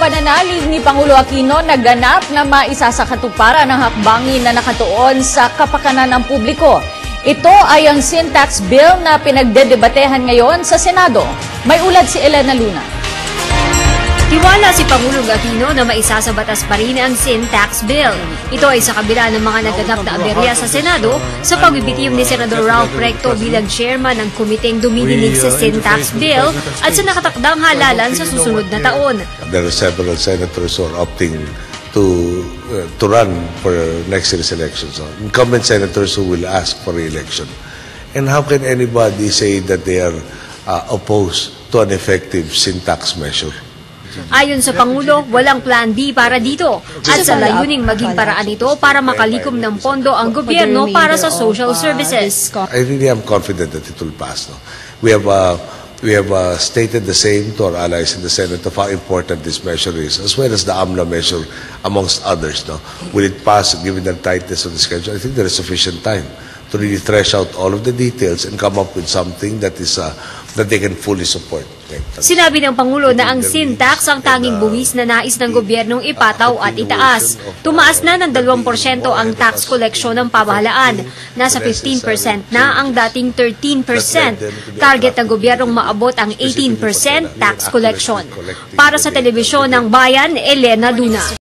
pananalig ni Pangulo Aquino naganap na maisa sa katuparan ng hakbangin na nakatuon sa kapakanan ng publiko. Ito ay ang sin tax bill na pinagdedebatehan ngayon sa Senado. May ulat si Elena Luna. Tiwala si Pangulong Aquino na maisa sa batas pa rin ang sin tax bill. Ito ay sa kabila ng mga naganap na aberya sa Senado sa pagbibitiw ni Senador Ralph Recto bilang chairman ng komiteng dumidinig sa sin tax bill at sa nakatakdang halalan sa susunod na taon. There are several senators who are opting to run for next year's elections. Incumbent senators who will ask for re-election. And how can anybody say that they are opposed to an effective sin tax measure? Ayon sa Pangulo, walang plan B para dito at sa layuning maging paraan ito para makalikom ng pondo ang gobyerno para sa social services. I really am confident that it will pass. No? We have stated the same to our allies in the Senate of how important this measure is, as well as the AMLA measure, amongst others. No? Will it pass given the tightness of the schedule? I think there is sufficient time to really thresh out all of the details and come up with something that is that they can fully support. Sinabi ng Pangulo na ang sin tax ang tanging buwis na nais ng gobyernong ipataw at itaas. Tumaas na ng 2% ang tax collection ng pamahalaan. Nasa 15% na ang dating 13%. Target ng gobyernong maabot ang 18% tax collection. Para sa Telebisyon ng Bayan, Elena Luna.